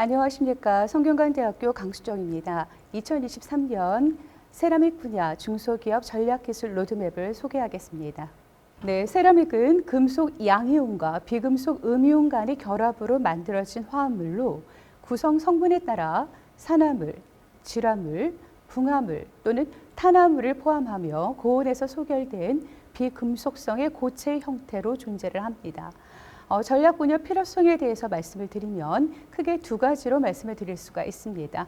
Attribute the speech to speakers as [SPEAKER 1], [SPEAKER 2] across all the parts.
[SPEAKER 1] 안녕하십니까. 성균관대학교 강수정입니다. 2023년 세라믹 분야 중소기업 전략기술 로드맵을 소개하겠습니다. 네, 세라믹은 금속 양이온과 비금속 음이온 간의 결합으로 만들어진 화합물로 구성 성분에 따라 산화물, 질화물, 붕화물 또는 탄화물을 포함하며 고온에서 소결된 비금속성의 고체 형태로 존재를 합니다. 전략 분야 필요성에 대해서 말씀을 드리면 크게 두 가지로 말씀을 드릴 수가 있습니다.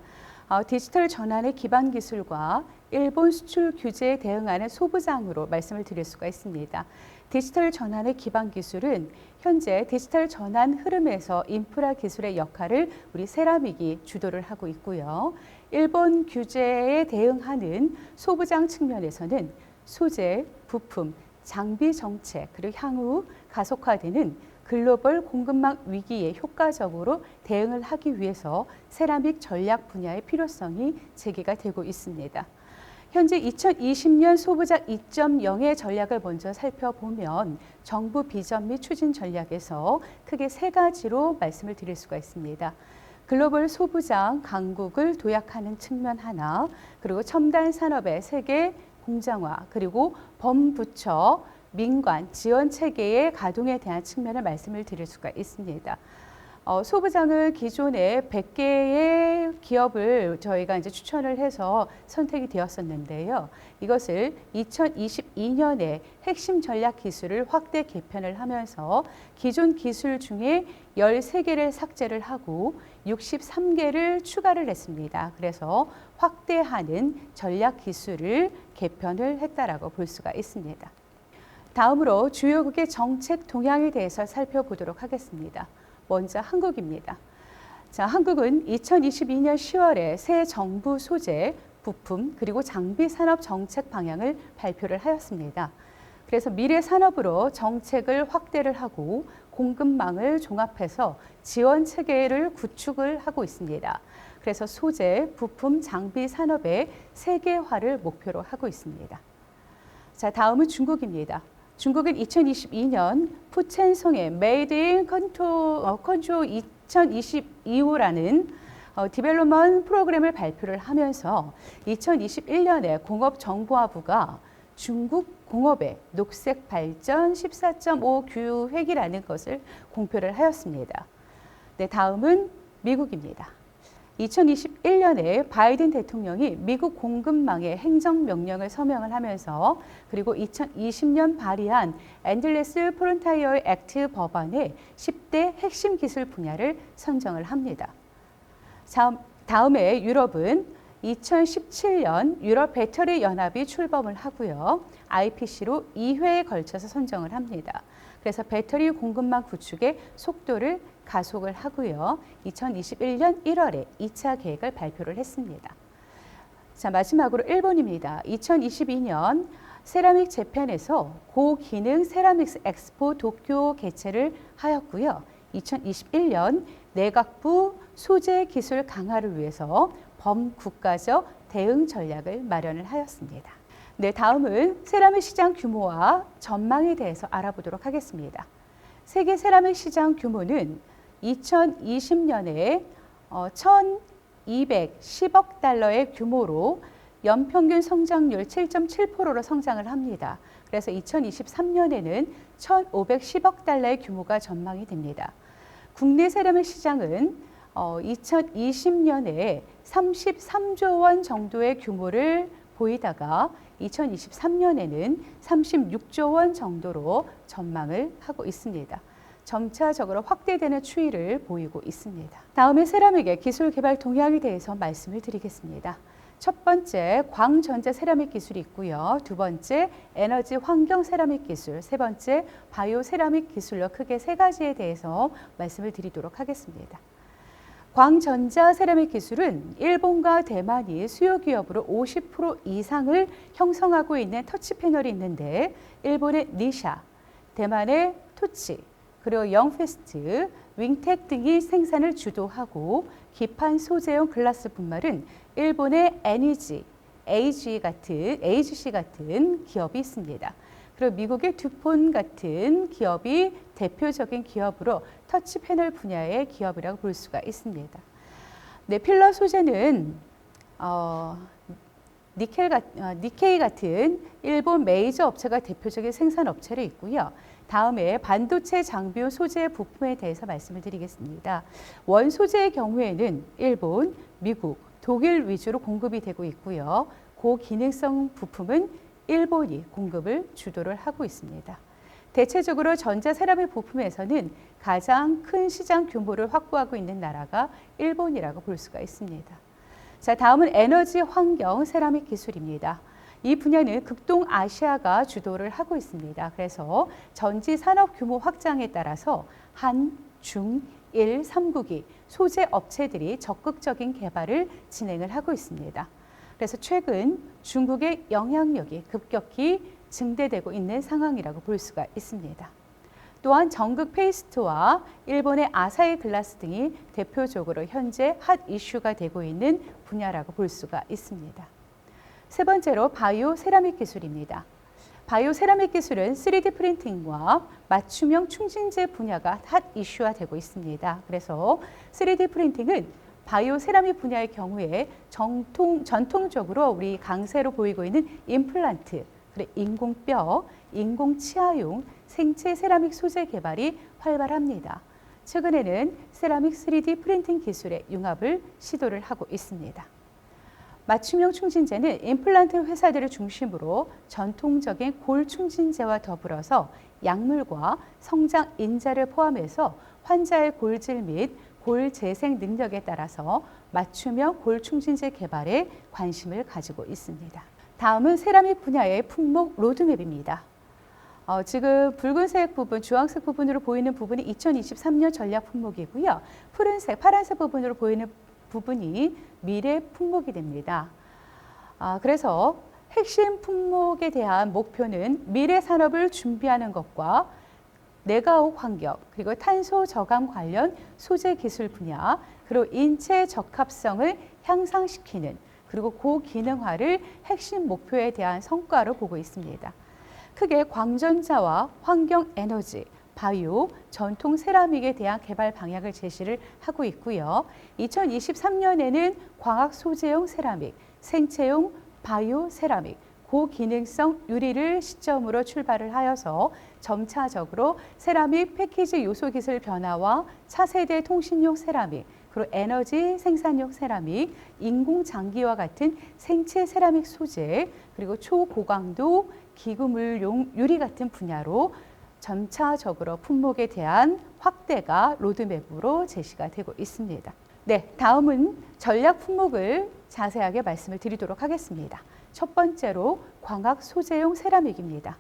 [SPEAKER 1] 디지털 전환의 기반 기술과 일본 수출 규제에 대응하는 소부장으로 말씀을 드릴 수가 있습니다. 디지털 전환의 기반 기술은 현재 디지털 전환 흐름에서 인프라 기술의 역할을 우리 세라믹이 주도를 하고 있고요. 일본 규제에 대응하는 소부장 측면에서는 소재, 부품, 장비 정책, 그리고 향후 가속화되는 글로벌 공급망 위기에 효과적으로 대응을 하기 위해서 세라믹 전략 분야의 필요성이 제기가 되고 있습니다. 현재 2020년 소부장 2.0의 전략을 먼저 살펴보면 정부 비전 및 추진 전략에서 크게 세 가지로 말씀을 드릴 수가 있습니다. 글로벌 소부장 강국을 도약하는 측면 하나, 그리고 첨단 산업의 세계 공장화, 그리고 범부처 민관 지원 체계의 가동에 대한 측면을 말씀을 드릴 수가 있습니다. 소부장을 기존에 100개의 기업을 저희가 이제 추천을 해서 선택이 되었었는데요. 이것을 2022년에 핵심 전략 기술을 확대 개편을 하면서 기존 기술 중에 13개를 삭제를 하고 63개를 추가를 했습니다. 그래서 확대하는 전략 기술을 개편을 했다라고 볼 수가 있습니다. 다음으로 주요국의 정책 동향에 대해서 살펴보도록 하겠습니다. 먼저 한국입니다. 자, 한국은 2022년 10월에 새 정부 소재, 부품, 그리고 장비 산업 정책 방향을 발표를 하였습니다. 그래서 미래 산업으로 정책을 확대를 하고 공급망을 종합해서 지원 체계를 구축을 하고 있습니다. 그래서 소재, 부품, 장비 산업의 세계화를 목표로 하고 있습니다. 자, 다음은 중국입니다. 중국은 2022년 푸첸성의 Made in 컨트롤 2022호라는 디벨롭먼트 프로그램을 발표를 하면서 2021년에 공업정보화부가 중국 공업의 녹색 발전 14.5 규획이라는 것을 공표를 하였습니다. 네, 다음은 미국입니다. 2021년에 바이든 대통령이 미국 공급망의 행정명령을 서명을 하면서 그리고 2020년 발의한 엔들레스 프론타이어 액트 법안의 10대 핵심 기술 분야를 선정을 합니다. 다음에 유럽은 2017년 유럽 배터리 연합이 출범을 하고요. IPC로 2회에 걸쳐서 선정을 합니다. 그래서 배터리 공급망 구축의 속도를 가속을 하고요. 2021년 1월에 2차 계획을 발표를 했습니다. 자, 마지막으로 일본입니다. 2022년 세라믹 재팬에서 고기능 세라믹스 엑스포 도쿄 개최를 하였고요. 2021년 내각부 소재 기술 강화를 위해서 범국가적 대응 전략을 마련을 하였습니다. 네, 다음은 세라믹 시장 규모와 전망에 대해서 알아보도록 하겠습니다. 세계 세라믹 시장 규모는 2020년에 1,210억 달러의 규모로 연평균 성장률 7.7%로 성장을 합니다. 그래서 2023년에는 1,510억 달러의 규모가 전망이 됩니다. 국내 세라믹 시장은 2020년에 33조 원 정도의 규모를 보이다가 2023년에는 36조 원 정도로 전망을 하고 있습니다. 점차적으로 확대되는 추이를 보이고 있습니다. 다음에 세라믹의 기술 개발 동향에 대해서 말씀을 드리겠습니다. 첫 번째, 광전자 세라믹 기술이 있고요. 두 번째, 에너지 환경 세라믹 기술, 세 번째, 바이오 세라믹 기술로 크게 세 가지에 대해서 말씀을 드리도록 하겠습니다. 광전자 세라믹 기술은 일본과 대만이 수요 기업으로 50% 이상을 형성하고 있는 터치 패널이 있는데 일본의 니샤, 대만의 토치, 그리고 영페스트, 윙텍 등이 생산을 주도하고 기판 소재용 글라스 분말은 일본의 NEG, AGC 같은 기업이 있습니다. 그리고 미국의 듀폰 같은 기업이 대표적인 기업으로 터치 패널 분야의 기업이라고 볼 수가 있습니다. 네, 필러 소재는 니케이 같은 일본 메이저 업체가 대표적인 생산 업체로 있고요. 다음에 반도체 장비용 소재 부품에 대해서 말씀을 드리겠습니다. 원 소재의 경우에는 일본, 미국, 독일 위주로 공급이 되고 있고요. 고기능성 부품은 일본이 공급을 주도를 하고 있습니다. 대체적으로 전자세라믹 부품에서는 가장 큰 시장 규모를 확보하고 있는 나라가 일본이라고 볼 수가 있습니다. 자, 다음은 에너지 환경 세라믹 기술입니다. 이 분야는 극동아시아가 주도를 하고 있습니다. 그래서 전지 산업 규모 확장에 따라서 한, 중, 일, 3국이 소재 업체들이 적극적인 개발을 진행을 하고 있습니다. 그래서 최근 중국의 영향력이 급격히 증대되고 있는 상황이라고 볼 수가 있습니다. 또한 전극 페이스트와 일본의 아사히 글라스 등이 대표적으로 현재 핫 이슈가 되고 있는 분야라고 볼 수가 있습니다. 세 번째로 바이오 세라믹 기술입니다. 바이오 세라믹 기술은 3D 프린팅과 맞춤형 충진재 분야가 핫 이슈화 되고 있습니다. 그래서 3D 프린팅은 바이오 세라믹 분야의 경우에 전통적으로 우리 강세로 보이고 있는 임플란트, 인공뼈, 인공치아용 생체 세라믹 소재 개발이 활발합니다. 최근에는 세라믹 3D 프린팅 기술의 융합을 시도를 하고 있습니다. 맞춤형 충진재는 임플란트 회사들을 중심으로 전통적인 골 충진재와 더불어서 약물과 성장 인자를 포함해서 환자의 골질 및 골 재생 능력에 따라서 맞춤형 골 충진재 개발에 관심을 가지고 있습니다. 다음은 세라믹 분야의 품목 로드맵입니다. 지금 붉은색 부분, 주황색 부분으로 보이는 부분이 2023년 전략 품목이고요. 푸른색, 파란색 부분으로 보이는 부분이 미래 품목이 됩니다. 그래서 핵심 품목에 대한 목표는 미래 산업을 준비하는 것과 내과옥 환경, 그리고 탄소 저감 관련 소재 기술 분야, 그리고 인체 적합성을 향상시키는 그리고 고기능화를 핵심 목표에 대한 성과로 보고 있습니다. 크게 광전자와 환경에너지, 바이오, 전통 세라믹에 대한 개발 방향을 제시를 하고 있고요. 2023년에는 광학 소재용 세라믹, 생체용 바이오 세라믹, 고기능성 유리를 시점으로 출발을 하여서 점차적으로 세라믹 패키지 요소 기술 변화와 차세대 통신용 세라믹, 그리고 에너지 생산용 세라믹, 인공장기와 같은 생체 세라믹 소재, 그리고 초고강도 기구물용 유리 같은 분야로 점차적으로 품목에 대한 확대가 로드맵으로 제시가 되고 있습니다. 네, 다음은 전략 품목을 자세하게 말씀을 드리도록 하겠습니다. 첫 번째로 광학 소재용 세라믹입니다.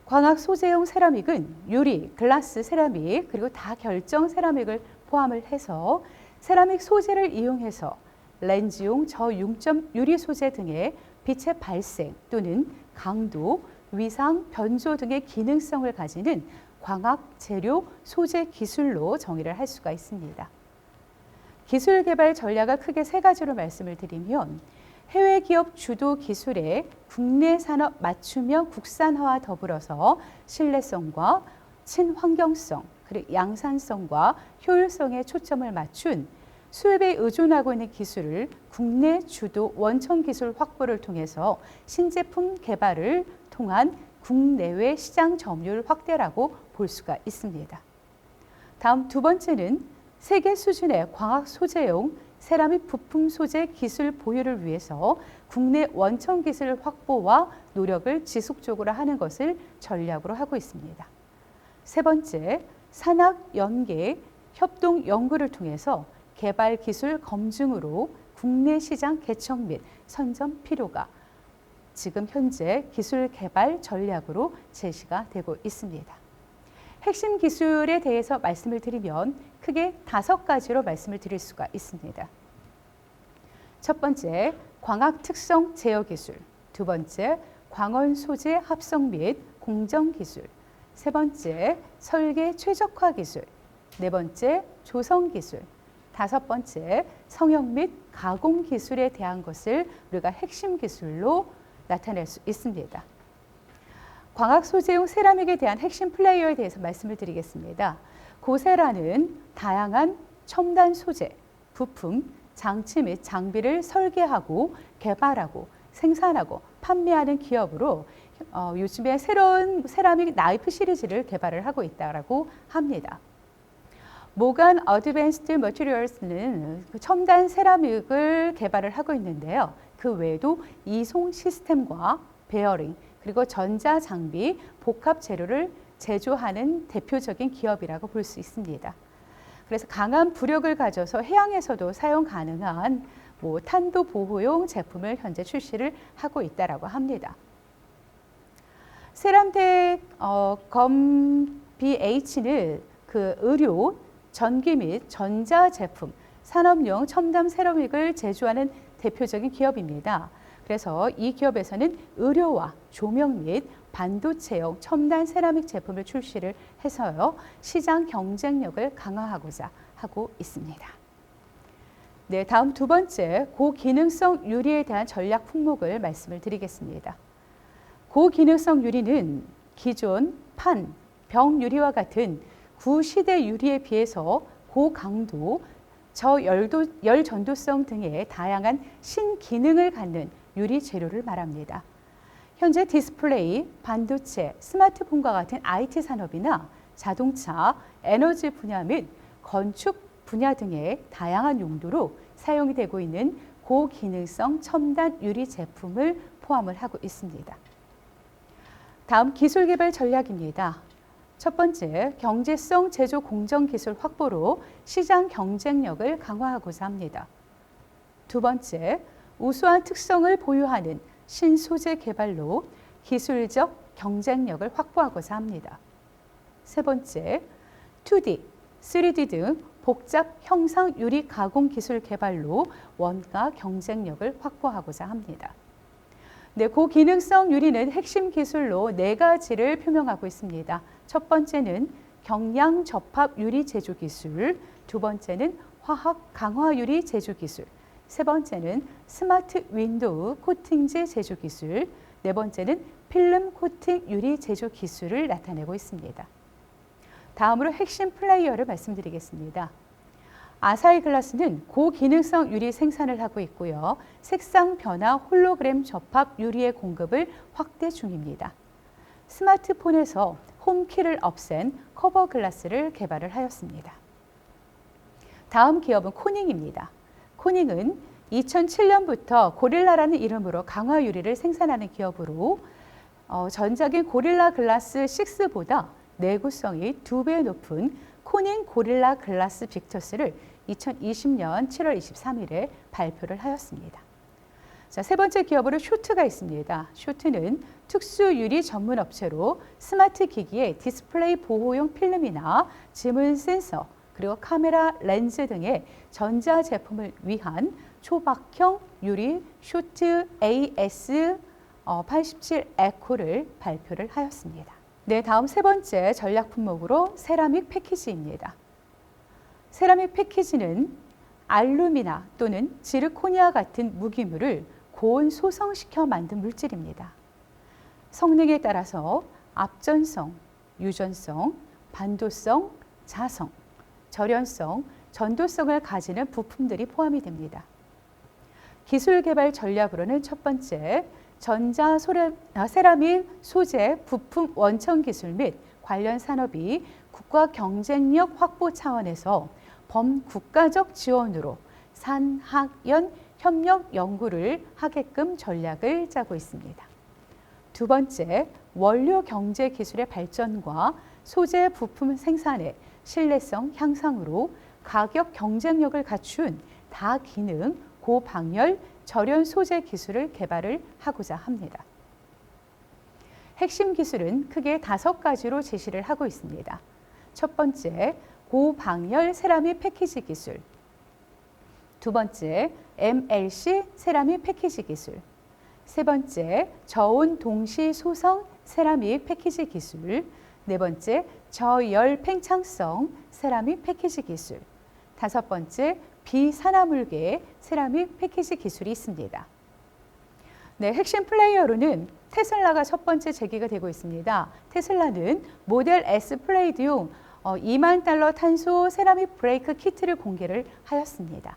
[SPEAKER 1] 광학 소재용 세라믹은 유리, 글라스 세라믹, 그리고 다결정 세라믹을 포함을 해서 세라믹 소재를 이용해서 렌즈용 저융점 유리 소재 등의 빛의 발생 또는 강도, 위상, 변조 등의 기능성을 가지는 광학 재료 소재 기술로 정의를 할 수가 있습니다. 기술 개발 전략을 크게 세 가지로 말씀을 드리면 해외 기업 주도 기술의 국내 산업 맞춤형 국산화와 더불어서 신뢰성과 친환경성, 그리고 양산성과 효율성에 초점을 맞춘 수입에 의존하고 있는 기술을 국내 주도 원천 기술 확보를 통해서 신제품 개발을 통한 국내외 시장 점유율 확대라고 볼 수가 있습니다. 다음 두 번째는 세계 수준의 광학 소재용 세라믹 부품 소재 기술 보유를 위해서 국내 원천 기술 확보와 노력을 지속적으로 하는 것을 전략으로 하고 있습니다. 세 번째, 산학 연계 협동 연구를 통해서 개발 기술 검증으로 국내 시장 개척 및 선점 필요가 지금 현재 기술 개발 전략으로 제시가 되고 있습니다. 핵심 기술에 대해서 말씀을 드리면 크게 5가지로 말씀을 드릴 수가 있습니다. 첫 번째, 광학 특성 제어 기술. 두 번째, 광원 소재 합성 및 공정 기술. 세 번째, 설계 최적화 기술. 네 번째, 조성 기술. 다섯 번째, 성형 및 가공 기술에 대한 것을 우리가 핵심 기술로 나타낼 수 있습니다. 광학 소재용 세라믹에 대한 핵심 플레이어에 대해서 말씀을 드리겠습니다. 고세라는 다양한 첨단 소재, 부품, 장치 및 장비를 설계하고 개발하고 생산하고 판매하는 기업으로 요즘에 새로운 세라믹 나이프 시리즈를 개발을 하고 있다고 합니다. 모간 어드밴스드 머티리얼스는 첨단 세라믹을 개발을 하고 있는데요. 그 외에도 이송 시스템과 베어링 그리고 전자 장비, 복합 재료를 제조하는 대표적인 기업이라고 볼 수 있습니다. 그래서 강한 부력을 가져서 해양에서도 사용 가능한 탄도 보호용 제품을 현재 출시를 하고 있다고 합니다. 세람텍 GmbH는 그 의료, 전기 및 전자 제품, 산업용 첨단 세라믹을 제조하는 대표적인 기업입니다. 그래서 이 기업에서는 의료와 조명 및 반도체용 첨단 세라믹 제품을 출시를 해서요, 시장 경쟁력을 강화하고자 하고 있습니다. 네, 다음 두 번째 고기능성 유리에 대한 전략 품목을 말씀을 드리겠습니다. 고기능성 유리는 기존 판, 병 유리와 같은 구시대 유리에 비해서 고강도, 저열 전도성 등의 다양한 신기능을 갖는 유리 재료를 말합니다. 현재 디스플레이, 반도체, 스마트폰과 같은 IT 산업이나 자동차, 에너지 분야 및 건축 분야 등의 다양한 용도로 사용이 되고 있는 고기능성 첨단 유리 제품을 포함을 하고 있습니다. 다음 기술 개발 전략입니다. 첫 번째, 경제성 제조 공정 기술 확보로 시장 경쟁력을 강화하고자 합니다. 두 번째, 우수한 특성을 보유하는 신소재 개발로 기술적 경쟁력을 확보하고자 합니다. 세 번째, 2D, 3D 등 복잡 형상 유리 가공 기술 개발로 원가 경쟁력을 확보하고자 합니다. 네, 고기능성 유리는 핵심 기술로 네 가지를 표명하고 있습니다. 첫 번째는 경량 접합 유리 제조 기술, 두 번째는 화학 강화 유리 제조 기술, 세 번째는 스마트 윈도우 코팅제 제조 기술, 네 번째는 필름 코팅 유리 제조 기술을 나타내고 있습니다. 다음으로 핵심 플레이어를 말씀드리겠습니다. 아사히 글라스는 고기능성 유리 생산을 하고 있고요. 색상 변화 홀로그램 접합 유리의 공급을 확대 중입니다. 스마트폰에서 홈키를 없앤 커버 글라스를 개발을 하였습니다. 다음 기업은 코닝입니다. 코닝은 2007년부터 고릴라라는 이름으로 강화 유리를 생산하는 기업으로 전작인 고릴라 글라스 6보다 내구성이 2배 높은 코닝 고릴라 글라스 빅터스를 2020년 7월 23일에 발표를 하였습니다. 자, 세 번째 기업으로 쇼트가 있습니다. 쇼트는 특수 유리 전문 업체로 스마트 기기의 디스플레이 보호용 필름이나 지문 센서, 그리고 카메라 렌즈 등의 전자 제품을 위한 초박형 유리 쇼트 AS87 에코를 발표를 하였습니다. 네, 다음 세 번째 전략 품목으로 세라믹 패키지입니다. 세라믹 패키지는 알루미나 또는 지르코니아 같은 무기물을 고온 소성시켜 만든 물질입니다. 성능에 따라서 압전성, 유전성, 반도성, 자성, 절연성, 전도성을 가지는 부품들이 포함이 됩니다. 기술 개발 전략으로는 첫 번째, 세라믹 소재 부품 원천 기술 및 관련 산업이 국가 경쟁력 확보 차원에서 범국가적 지원으로 산학연 협력 연구를 하게끔 전략을 짜고 있습니다. 두 번째, 원료 경제 기술의 발전과 소재 부품 생산의 신뢰성 향상으로 가격 경쟁력을 갖춘 다기능, 고방열, 절연 소재 기술을 개발을 하고자 합니다. 핵심 기술은 크게 5가지로 제시를 하고 있습니다. 첫 번째, 고방열 세라믹 패키지 기술. 두 번째, MLC 세라믹 패키지 기술. 세 번째, 저온 동시 소성 세라믹 패키지 기술. 네 번째, 저열 팽창성 세라믹 패키지 기술. 다섯 번째, 비산화물계 세라믹 패키지 기술이 있습니다. 네, 핵심 플레이어로는 테슬라가 첫 번째 제기가 되고 있습니다. 테슬라는 모델 S 플레이드용 $20,000 탄소 세라믹 브레이크 키트를 공개를 하였습니다.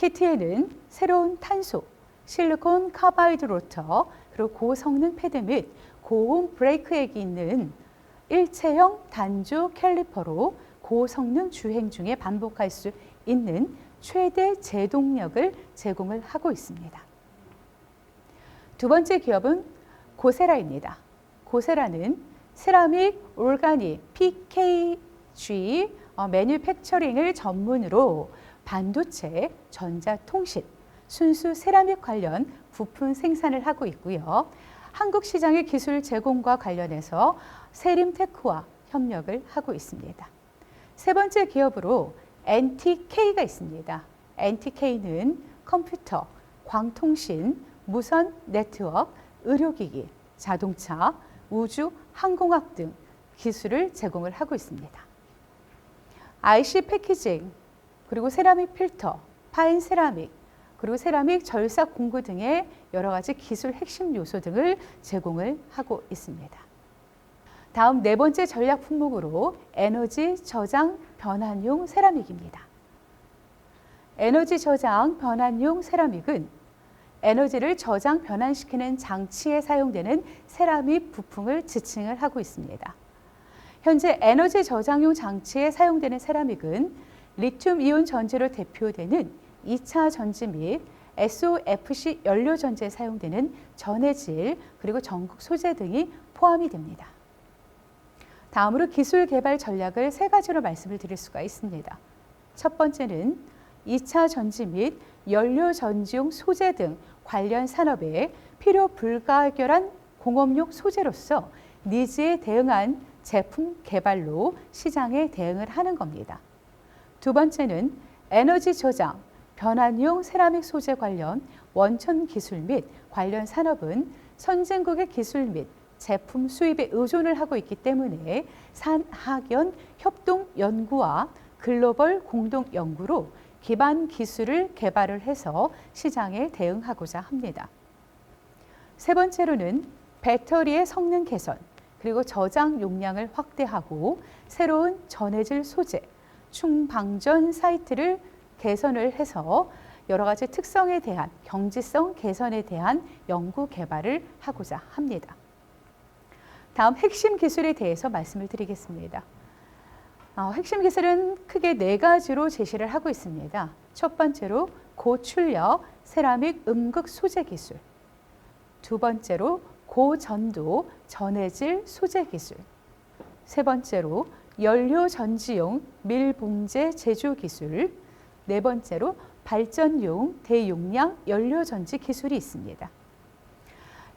[SPEAKER 1] 키트에는 새로운 탄소, 실리콘 카바이드 로터, 그리고 고성능 패드 및 고음 브레이크액이 있는 일체형 단조 캘리퍼로 고성능 주행 중에 반복할 수 있는 최대 제동력을 제공을 하고 있습니다. 두 번째 기업은 고세라입니다. 고세라는 세라믹 오르가닉 PKG 매뉴팩처링을 전문으로 반도체, 전자통신, 순수 세라믹 관련 부품 생산을 하고 있고요. 한국 시장의 기술 제공과 관련해서 세림테크와 협력을 하고 있습니다. 세 번째 기업으로 NTK가 있습니다. NTK는 컴퓨터, 광통신, 무선 네트워크, 의료기기, 자동차, 우주, 항공학 등 기술을 제공을 하고 있습니다. IC 패키징, 그리고 세라믹 필터, 파인 세라믹, 그리고 세라믹 절삭 공구 등의 여러 가지 기술 핵심 요소 등을 제공을 하고 있습니다. 다음 네 번째 전략 품목으로 에너지 저장 변환용 세라믹입니다. 에너지 저장 변환용 세라믹은 에너지를 저장 변환시키는 장치에 사용되는 세라믹 부품을 지칭을 하고 있습니다. 현재 에너지 저장용 장치에 사용되는 세라믹은 리튬 이온 전지로 대표되는 2차 전지 및 SOFC 연료 전지에 사용되는 전해질 그리고 전극 소재 등이 포함이 됩니다. 다음으로 기술 개발 전략을 세 가지로 말씀을 드릴 수가 있습니다. 첫 번째는 2차 전지 및 연료 전지용 소재 등 관련 산업에 필요 불가결한 공업용 소재로서 니즈에 대응한 제품 개발로 시장에 대응을 하는 겁니다. 두 번째는 에너지 저장, 변환용 세라믹 소재 관련 원천 기술 및 관련 산업은 선진국의 기술 및 제품 수입에 의존을 하고 있기 때문에 산학연 협동 연구와 글로벌 공동 연구로 기반 기술을 개발을 해서 시장에 대응하고자 합니다. 세 번째로는 배터리의 성능 개선, 그리고 저장 용량을 확대하고 새로운 전해질 소재, 충방전 사이트를 개선을 해서 여러 가지 특성에 대한 경지성 개선에 대한 연구 개발을 하고자 합니다. 다음 핵심 기술에 대해서 말씀을 드리겠습니다. 핵심 기술은 크게 네 가지로 제시를 하고 있습니다. 첫 번째로 고출력 세라믹 음극 소재 기술, 두 번째로 고전도 전해질 소재 기술, 세 번째로 연료 전지용 밀봉제 제조 기술, 네 번째로 발전용 대용량 연료 전지 기술이 있습니다.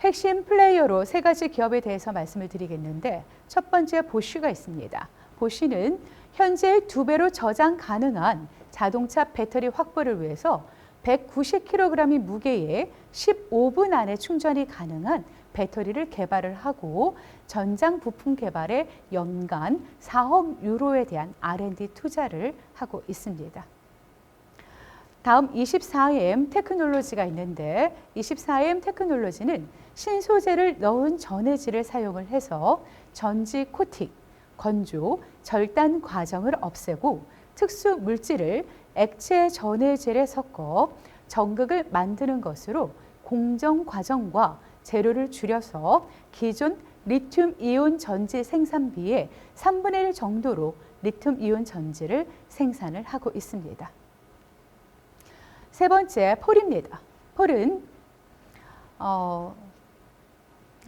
[SPEAKER 1] 핵심 플레이어로 세 가지 기업에 대해서 말씀을 드리겠는데 첫 번째 보쉬가 있습니다. 보쉬는 현재 2배로 저장 가능한 자동차 배터리 확보를 위해서 190kg의 무게에 15분 안에 충전이 가능한 배터리를 개발을 하고 전장 부품 개발에 연간 4억 유로에 대한 R&D 투자를 하고 있습니다. 다음 24M 테크놀로지가 있는데 24M 테크놀로지는 신소재를 넣은 전해질을 사용을 해서 전지 코팅, 건조, 절단 과정을 없애고 특수 물질을 액체 전해질에 섞어 전극을 만드는 것으로 공정 과정과 재료를 줄여서 기존 리튬 이온 전지 생산비의 3분의 1 정도로 리튬 이온 전지를 생산을 하고 있습니다. 세 번째, 폴입니다. 폴은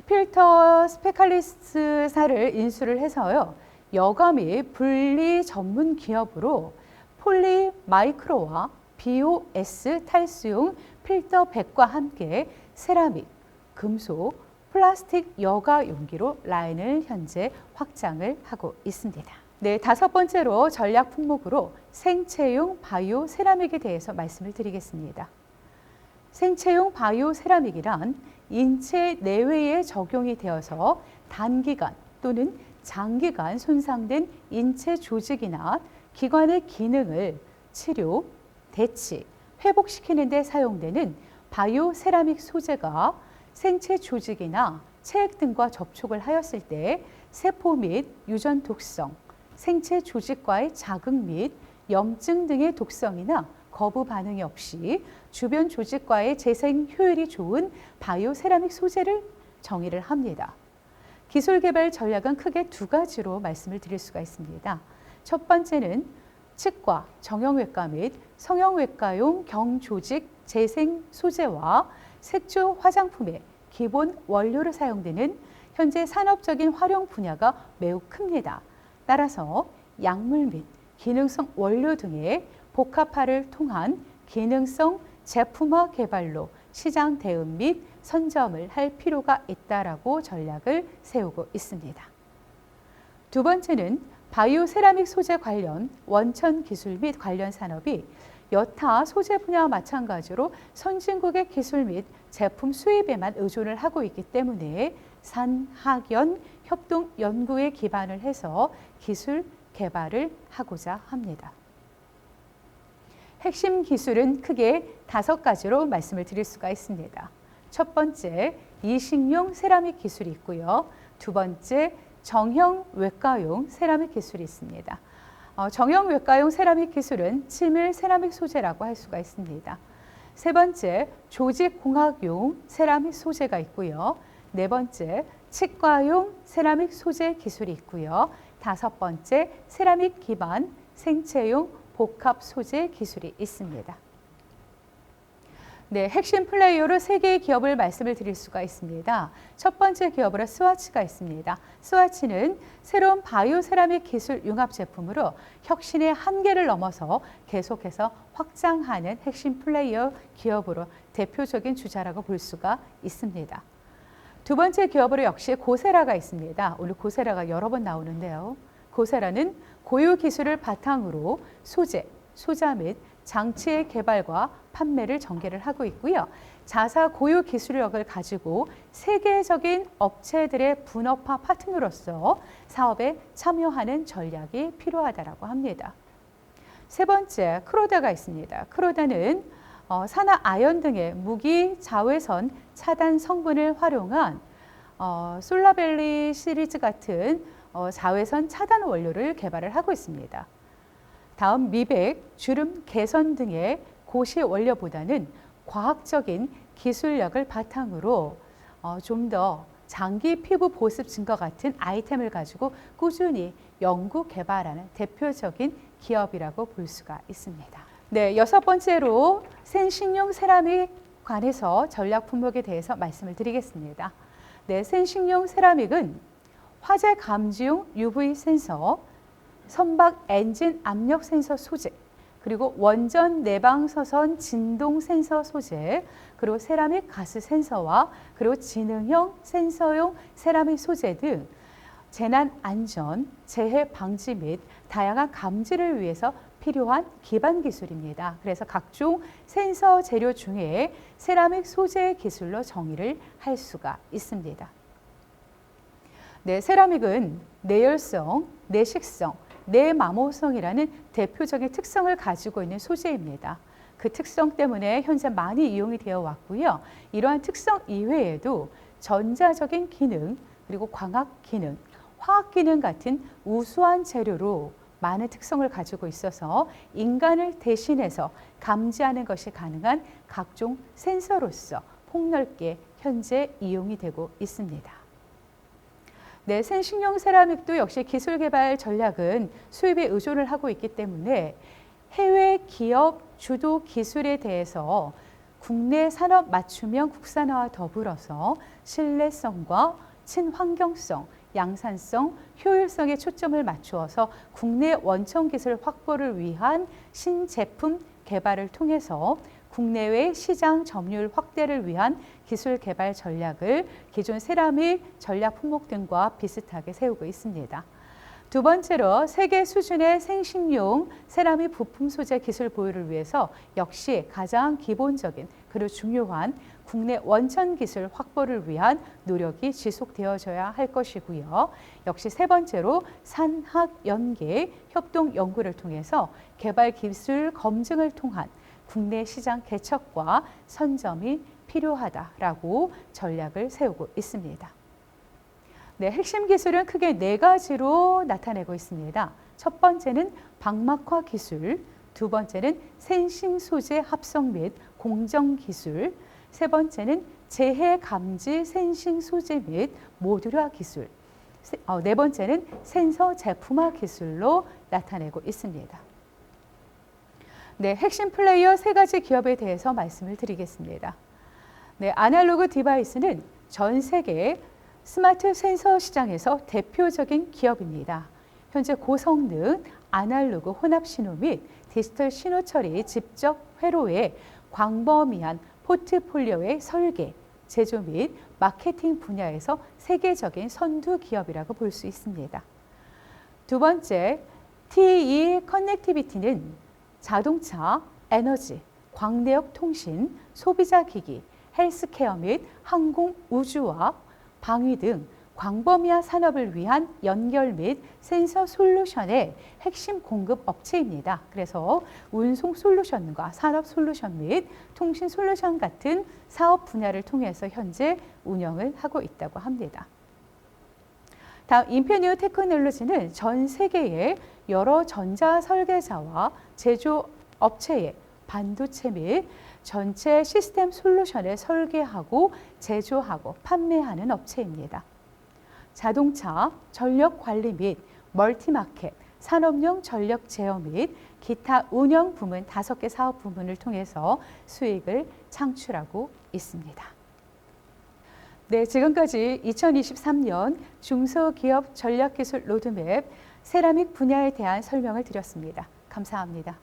[SPEAKER 1] 필터 스페칼리스사를 인수를 해서요. 여과 및 분리 전문 기업으로 폴리마이크로와 BOS 탈수용 필터 백과 함께 세라믹, 금속, 플라스틱 여과 용기로 라인을 현재 확장을 하고 있습니다. 네, 다섯 번째로 전략 품목으로 생체용 바이오 세라믹에 대해서 말씀을 드리겠습니다. 생체용 바이오 세라믹이란 인체 내외에 적용이 되어서 단기간 또는 장기간 손상된 인체 조직이나 기관의 기능을 치료, 대치, 회복시키는 데 사용되는 바이오 세라믹 소재가 생체 조직이나 체액 등과 접촉을 하였을 때 세포 및 유전 독성, 생체 조직과의 자극 및 염증 등의 독성이나 거부 반응이 없이 주변 조직과의 재생 효율이 좋은 바이오 세라믹 소재를 정의를 합니다. 기술 개발 전략은 크게 두 가지로 말씀을 드릴 수가 있습니다. 첫 번째는 치과, 정형외과 및 성형외과용 경조직 재생 소재와 색조 화장품의 기본 원료로 사용되는 현재 산업적인 활용 분야가 매우 큽니다. 따라서 약물 및 기능성 원료 등의 복합화를 통한 기능성 제품화 개발로 시장 대응 및 선점을 할 필요가 있다라고 전략을 세우고 있습니다. 두 번째는 바이오 세라믹 소재 관련 원천 기술 및 관련 산업이 여타 소재 분야와 마찬가지로 선진국의 기술 및 제품 수입에만 의존을 하고 있기 때문에 산학연 협동 연구에 기반을 해서 기술 개발을 하고자 합니다. 핵심 기술은 크게 5가지로 말씀을 드릴 수가 있습니다. 첫 번째, 이식용 세라믹 기술이 있고요. 두 번째, 정형외과용 세라믹 기술이 있습니다. 정형외과용 세라믹 기술은 치밀 세라믹 소재라고 할 수가 있습니다. 세 번째, 조직공학용 세라믹 소재가 있고요. 네 번째, 치과용 세라믹 소재 기술이 있고요. 다섯 번째, 세라믹 기반 생체용 복합 소재 기술이 있습니다. 네, 핵심 플레이어로 3개의 기업을 말씀을 드릴 수가 있습니다. 첫 번째 기업으로 스와치가 있습니다. 스와치는 새로운 바이오 세라믹 기술 융합 제품으로 혁신의 한계를 넘어서 계속해서 확장하는 핵심 플레이어 기업으로 대표적인 주자라고 볼 수가 있습니다. 두 번째 기업으로 역시 고세라가 있습니다. 오늘 고세라가 여러 번 나오는데요. 고세라는 고유 기술을 바탕으로 소재, 소자 및 장치의 개발과 판매를 전개를 하고 있고요. 자사 고유 기술력을 가지고 세계적인 업체들의 분업화 파트너로서 사업에 참여하는 전략이 필요하다고 합니다. 세 번째, 크로다가 있습니다. 크로다는 산화 아연 등의 무기 자외선 차단 성분을 활용한 솔라벨리 시리즈 같은 자외선 차단 원료를 개발을 하고 있습니다. 다음 미백, 주름 개선 등의 고시 원료보다는 과학적인 기술력을 바탕으로 좀 더 장기 피부 보습 증거 같은 아이템을 가지고 꾸준히 연구 개발하는 대표적인 기업이라고 볼 수가 있습니다. 네, 6번째로 생식용 세라믹 관해서 전략 품목에 대해서 말씀을 드리겠습니다. 네, 생식용 세라믹은 화재 감지용 UV 센서, 선박 엔진 압력 센서 소재, 그리고 원전 내방 서선 진동 센서 소재, 그리고 세라믹 가스 센서와 그리고 지능형 센서용 세라믹 소재 등 재난 안전, 재해 방지 및 다양한 감지를 위해서 필요한 기반 기술입니다. 그래서 각종 센서 재료 중에 세라믹 소재 기술로 정의를 할 수가 있습니다. 네, 세라믹은 내열성, 내식성, 내마모성이라는 대표적인 특성을 가지고 있는 소재입니다. 그 특성 때문에 현재 많이 이용이 되어 왔고요. 이러한 특성 이외에도 전자적인 기능, 그리고 광학 기능, 화학 기능 같은 우수한 재료로 많은 특성을 가지고 있어서 인간을 대신해서 감지하는 것이 가능한 각종 센서로서 폭넓게 현재 이용이 되고 있습니다. 네, 생식용 세라믹도 역시 기술 개발 전략은 수입에 의존을 하고 있기 때문에 해외 기업 주도 기술에 대해서 국내 산업 맞춤형 국산화와 더불어서 신뢰성과 친환경성, 양산성, 효율성에 초점을 맞추어서 국내 원천 기술 확보를 위한 신제품 개발을 통해서 국내외 시장 점유율 확대를 위한 기술 개발 전략을 기존 세라믹 전략 품목 등과 비슷하게 세우고 있습니다. 두 번째로 세계 수준의 생식용 세라믹 부품 소재 기술 보유를 위해서 역시 가장 기본적인 그리고 중요한 국내 원천 기술 확보를 위한 노력이 지속되어져야 할 것이고요. 역시 세 번째로 산학연계 협동 연구를 통해서 개발 기술 검증을 통한 국내 시장 개척과 선점이 필요하다라고 전략을 세우고 있습니다. 네, 핵심 기술은 크게 4가지로 나타내고 있습니다. 첫 번째는 방막화 기술, 두 번째는 센싱 소재 합성 및 공정 기술, 세 번째는 재해 감지 센싱 소재 및 모듈화 기술, 네 번째는 센서 제품화 기술로 나타내고 있습니다. 네, 핵심 플레이어 세 가지 기업에 대해서 말씀을 드리겠습니다. 네, 아날로그 디바이스는 전 세계 스마트 센서 시장에서 대표적인 기업입니다. 현재 고성능 아날로그 혼합 신호 및 디지털 신호 처리 직접 회로의 광범위한 포트폴리오의 설계, 제조 및 마케팅 분야에서 세계적인 선두 기업이라고 볼 수 있습니다. 두 번째, TE 커넥티비티는 자동차, 에너지, 광대역 통신, 소비자 기기, 헬스케어 및 항공, 우주와 방위 등 광범위한 산업을 위한 연결 및 센서 솔루션의 핵심 공급 업체입니다. 그래서 운송 솔루션과 산업 솔루션 및 통신 솔루션 같은 사업 분야를 통해서 현재 운영을 하고 있다고 합니다. 다음 인피니어 테크놀로지는 전 세계의 여러 전자 설계자와 제조 업체의 반도체 및 전체 시스템 솔루션을 설계하고 제조하고 판매하는 업체입니다. 자동차, 전력 관리 및 멀티마켓, 산업용 전력 제어 및 기타 운영 부문 5개 사업 부문을 통해서 수익을 창출하고 있습니다. 네, 지금까지 2023년 중소기업 전략기술 로드맵 세라믹 분야에 대한 설명을 드렸습니다. 감사합니다.